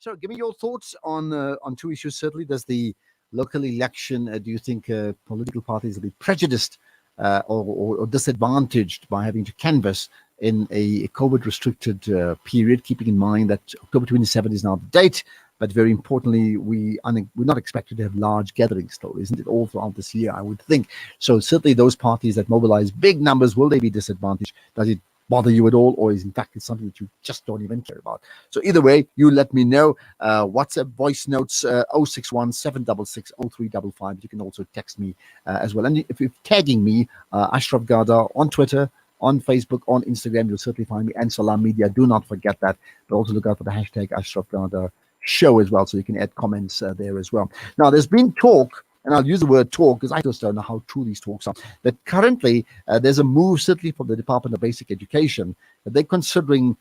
So, give me your thoughts on two issues. Certainly, there's the local election. Do you think political parties will be prejudiced or disadvantaged by having to canvass in a COVID-restricted period? Keeping in mind that October 27 is now the date, but very importantly, we're not expected to have large gatherings, though, isn't it? All throughout this year, I would think. So, certainly, those parties that mobilize big numbers, will they be disadvantaged? Does it bother you at all, or is in fact it's something that you just don't even care about? So either way, you let me know. WhatsApp voice notes 061 766 0355. You can also text me as well. And if you're tagging me, Ashraf Gada on Twitter, on Facebook, on Instagram, you'll certainly find me, and Salam Media. Do not forget that. But also look out for the hashtag Ashraf Gada show as well, so you can add comments there as well. Now, there's been talk, and I'll use the word talk because I just don't know how true these talks are, that currently there's a move, certainly from the Department of Basic Education, that they're considering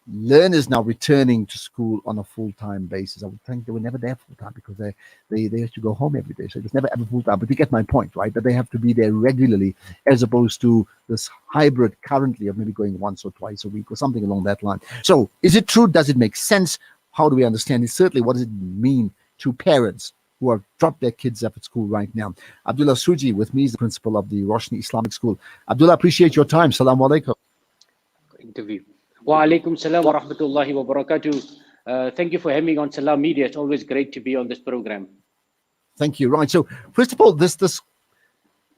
learners now returning to school on a full-time basis. I would think they were never there full-time because they have to go home every day. So it was never ever full-time. But you get my point, right? That they have to be there regularly as opposed to this hybrid currently of maybe going once or twice a week or something along that line. So is it true? Does it make sense? How do we understand it? Certainly, what does it mean to parents who have dropped their kids up at school right now? Abdullah Sujee with me is the principal of the Roshnee Islamic School. Abdullah, appreciate your time. Salaam alaikum. Interview. Wa alaikum salam wa rahmatullahi wa barakatuh. Thank you for having me on Salam Media. It's always great to be on this program. Thank you. Right. So, first of all, this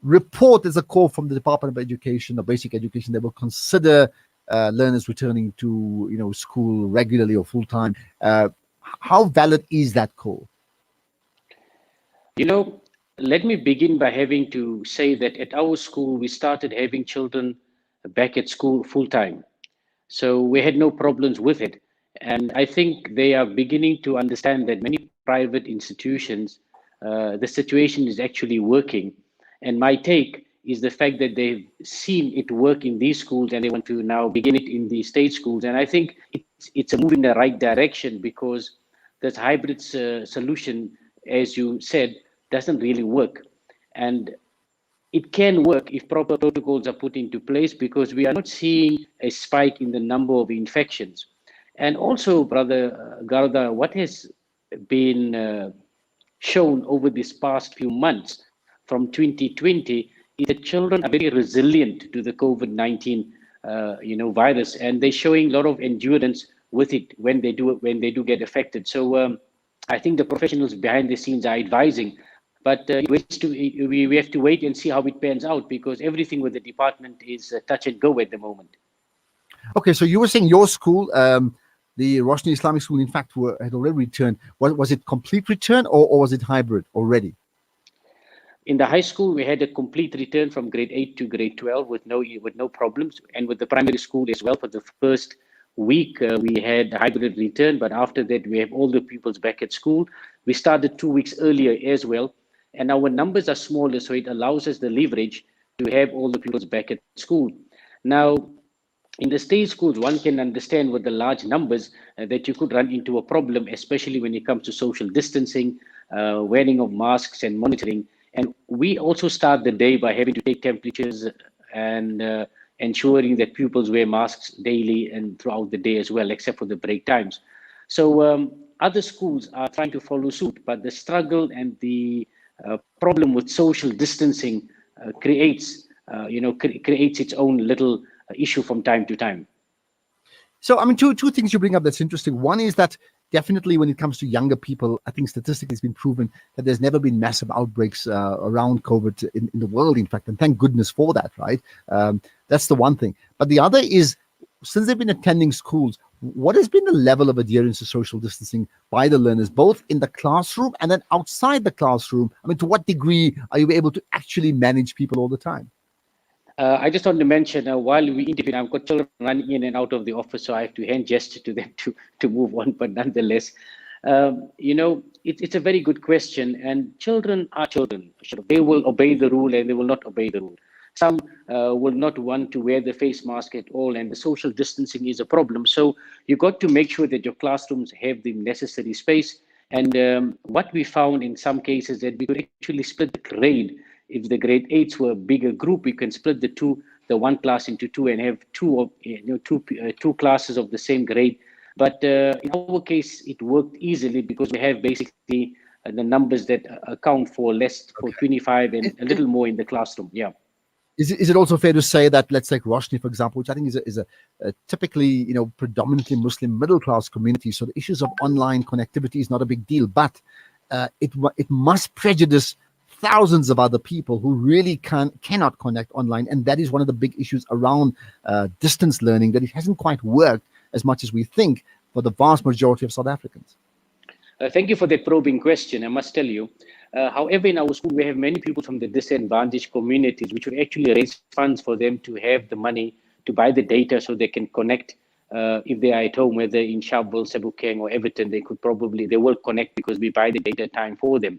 report is a call from the Department of Education, or Basic Education. They will consider learners returning to school regularly or full time. How valid is that call? Let me begin by having to say that at our school, we started having children back at school full time. So we had no problems with it. And I think they are beginning to understand that many private institutions, the situation is actually working. And my take is the fact that they've seen it work in these schools and they want to now begin it in the state schools. And I think it's a move in the right direction, because this hybrid solution, as you said, doesn't really work. And it can work if proper protocols are put into place, because we are not seeing a spike in the number of infections. And also, Brother Garda, what has been shown over this past few months from 2020 is that children are very resilient to the COVID-19 virus, and they're showing a lot of endurance with it when they do get affected. So I think the professionals behind the scenes are advising, but we have to wait and see how it pans out, because everything with the department is touch and go at the moment. Okay, so you were saying your school, the Roshnee Islamic School, in fact, had already returned. Was it complete return or was it hybrid already? In the high school, we had a complete return from grade 8 to grade 12 with no problems, and with the primary school as well. For the first week, we had hybrid return, but after that, we have all the pupils back at school. We started 2 weeks earlier as well, and our numbers are smaller, so it allows us the leverage to have all the pupils back at school. Now, in the state schools, one can understand with the large numbers that you could run into a problem, especially when it comes to social distancing, wearing of masks and monitoring. And we also start the day by having to take temperatures and ensuring that pupils wear masks daily and throughout the day as well, except for the break times. So other schools are trying to follow suit, but the struggle and the problem with social distancing creates its own little issue from time to time. So, I mean, two things you bring up that's interesting. One is that definitely when it comes to younger people, I think statistically it's been proven that there's never been massive outbreaks around COVID in the world, in fact, and thank goodness for that, right? That's the one thing. But the other is, since they've been attending schools, what has been the level of adherence to social distancing by the learners, both in the classroom and then outside the classroom? I mean, to what degree are you able to actually manage people all the time? I just want to mention, while we interview, I've got children running in and out of the office, so I have to hand gesture to them to move on. But nonetheless, it's a very good question. And children are children. They will obey the rule and they will not obey the rule. Some will not want to wear the face mask at all, and the social distancing is a problem. So you got to make sure that your classrooms have the necessary space. And what we found in some cases that we could actually split the grade. If the grade 8s were a bigger group, we can split the one class into two and have two classes of the same grade. But in our case, it worked easily because we have basically the numbers that account for less for 25 and a little more in the classroom. Yeah. Is it also fair to say that, let's take Roshnee, for example, which I think is a typically, predominantly Muslim middle class community, so the issues of online connectivity is not a big deal, but it must prejudice thousands of other people who really cannot connect online, and that is one of the big issues around distance learning, that it hasn't quite worked as much as we think for the vast majority of South Africans. Thank you for that probing question. I must tell you. However, in our school, we have many people from the disadvantaged communities, which we actually raise funds for them to have the money to buy the data so they can connect. If they are at home, whether in Sharpeville, Sebokeng, or Everton, they will connect because we buy the data time for them.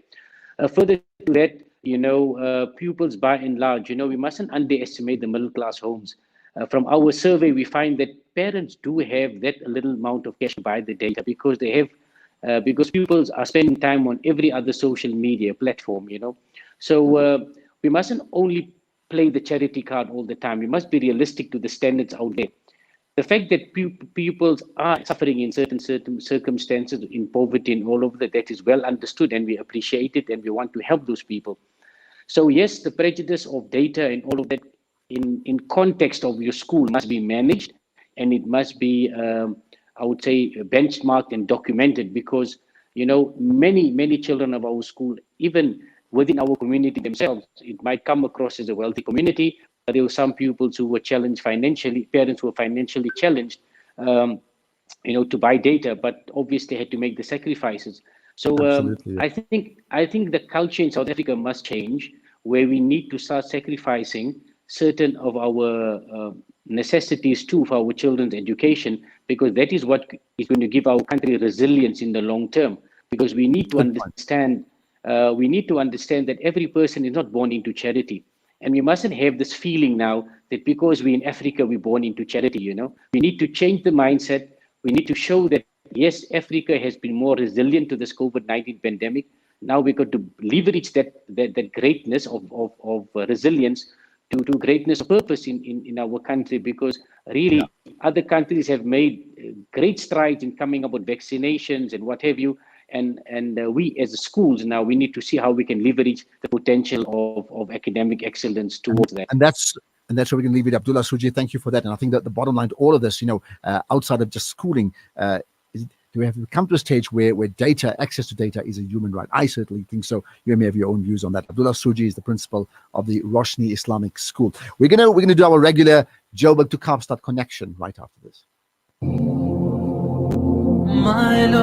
Further to that, pupils by and large, we mustn't underestimate the middle class homes. From our survey, we find that parents do have that little amount of cash to buy the data because they have because pupils are spending time on every other social media platform, So we mustn't only play the charity card all the time. We must be realistic to the standards out there. The fact that pupils are suffering in certain circumstances, in poverty and all of that is well understood, and we appreciate it, and we want to help those people. So yes, the prejudice of data and all of that in context of your school must be managed, and it must be I would say benchmarked and documented, because many children of our school, even within our community themselves, it might come across as a wealthy community, but there were some pupils who were challenged financially, parents who were financially challenged, to buy data, but obviously had to make the sacrifices. So Absolutely, yeah. I think the culture in South Africa must change, where we need to start sacrificing certain of our necessities too for our children's education, because that is what is going to give our country resilience in the long term. Because we need to understand that every person is not born into charity, and we mustn't have this feeling now that because we're in Africa we're born into charity. We need to change the mindset. We need to show that yes, Africa has been more resilient to this COVID-19 pandemic. Now we've got to leverage that greatness of resilience to greatness of purpose in our country, because really other countries have made great strides in coming up with vaccinations and what have you. And we as schools now, we need to see how we can leverage the potential of academic excellence towards that. And that's where we can leave it. Abdullah Sujee, thank you for that. And I think that the bottom line to all of this, outside of just schooling, is do we have to come to a stage where access to data is a human right? I certainly think so. You may have your own views on that. Abdullah Sujee is the principal of the Roshnee Islamic School. We're gonna do our regular Joburg to Kaapstad connection right after this. My Lord.